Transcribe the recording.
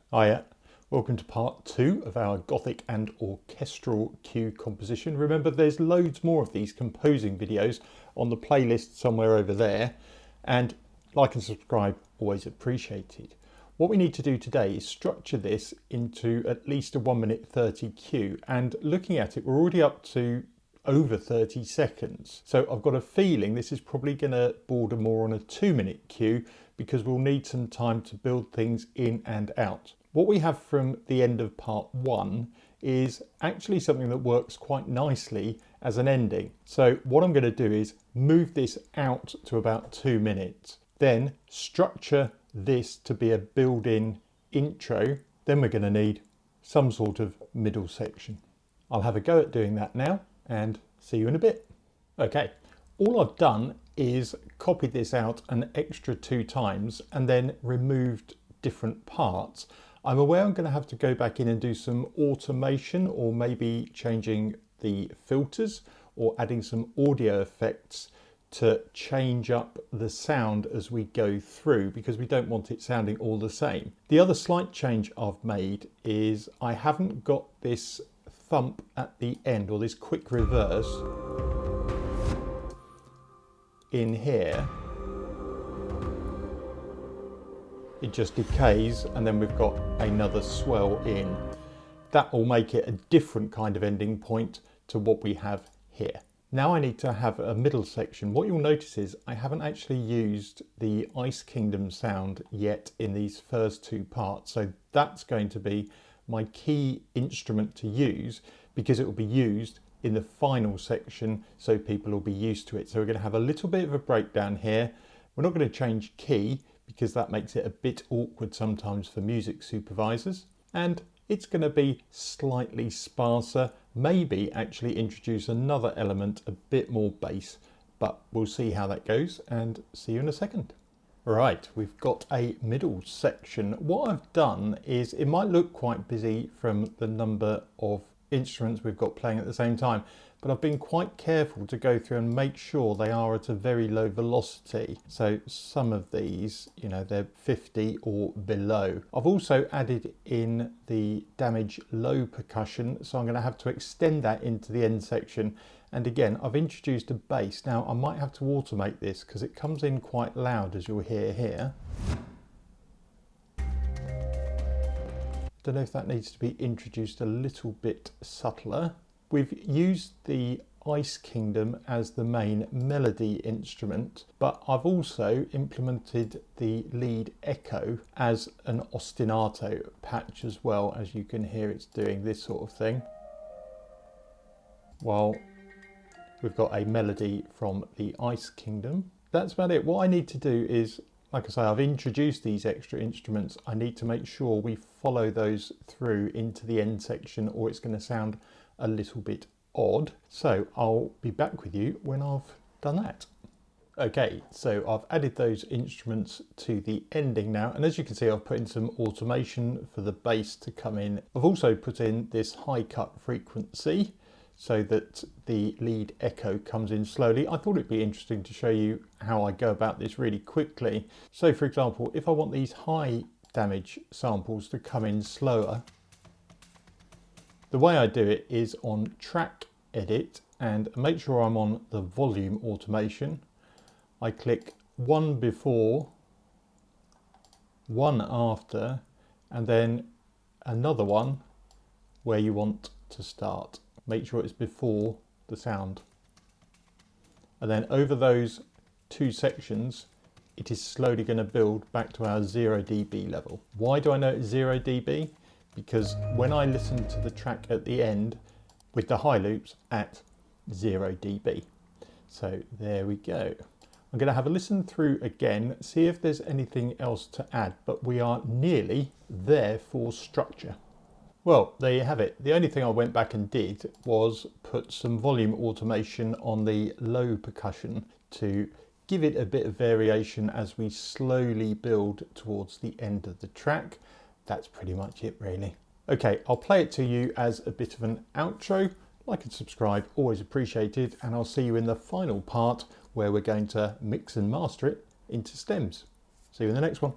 Hiya, welcome to part 2 of our Gothic and orchestral cue composition. Remember, there's loads more of these composing videos on the playlist somewhere over there, and like and subscribe, always appreciated. What we need to do today is structure this into at least a 1:30 cue, and looking at it, we're already up to over 30 seconds. So I've got a feeling this is probably going to border more on a 2-minute cue because we'll need some time to build things in and out. What we have from the end of part 1 is actually something that works quite nicely as an ending. So what I'm going to do is move this out to about 2 minutes, then structure this to be a build-in intro. Then we're going to need some sort of middle section. I'll have a go at doing that now and see you in a bit. Okay, all I've done is copied this out an extra 2 times and then removed different parts. I'm aware I'm going to have to go back in and do some automation, or maybe changing the filters or adding some audio effects to change up the sound as we go through, because we don't want it sounding all the same. The other slight change I've made is I haven't got this thump at the end, or this quick reverse in here. It just decays and then we've got another swell in. That will make it a different kind of ending point to what we have here. Now I need to have a middle section. What you'll notice is I haven't actually used the Ice Kingdom sound yet in these first 2 parts. So that's going to be my key instrument to use, because it will be used in the final section, so people will be used to it. So we're going to have a little bit of a breakdown here. We're not going to change key because that makes it a bit awkward sometimes for music supervisors. And it's going to be slightly sparser, maybe actually introduce another element, a bit more bass, but we'll see how that goes and see you in a second. Right, we've got a middle section. What I've done is, it might look quite busy from the number of instruments we've got playing at the same time, but I've been quite careful to go through and make sure they are at a very low velocity. So some of these, you know, they're 50 or below. I've also added in the damage low percussion, so I'm going to have to extend that into the end section. And again, I've introduced a bass. Now I might have to automate this because it comes in quite loud, as you'll hear here. Don't know if that needs to be introduced a little bit subtler. We've used the Ice Kingdom as the main melody instrument, but I've also implemented the lead echo as an ostinato patch as well. As you can hear, it's doing this sort of thing, while we've got a melody from the Ice Kingdom. That's about it. What I need to do is, like I say, I've introduced these extra instruments. I need to make sure we follow those through into the end section, or it's going to sound a little bit odd. So I'll be back with you when I've done that. Okay, so I've added those instruments to the ending now, and as you can see, I've put in some automation for the bass to come in. I've also put in this high cut frequency so that the lead echo comes in slowly. I thought it'd be interesting to show you how I go about this really quickly. So for example, if I want these high damage samples to come in slower, the way I do it is on track edit, and make sure I'm on the volume automation. I click 1 before, 1 after, and then another one where you want to start. Make sure it's before the sound. And then over those 2 sections, it is slowly going to build back to our 0 dB level. Why do I know it's 0 dB? Because when I listen to the track at the end with the high loops at 0 dB. So there we go. I'm going to have a listen through again, see if there's anything else to add, but we are nearly there for structure. Well, there you have it. The only thing I went back and did was put some volume automation on the low percussion to give it a bit of variation as we slowly build towards the end of the track. That's pretty much it, really. Okay, I'll play it to you as a bit of an outro. Like and subscribe, always appreciated, and I'll see you in the final part where we're going to mix and master it into stems. See you in the next one.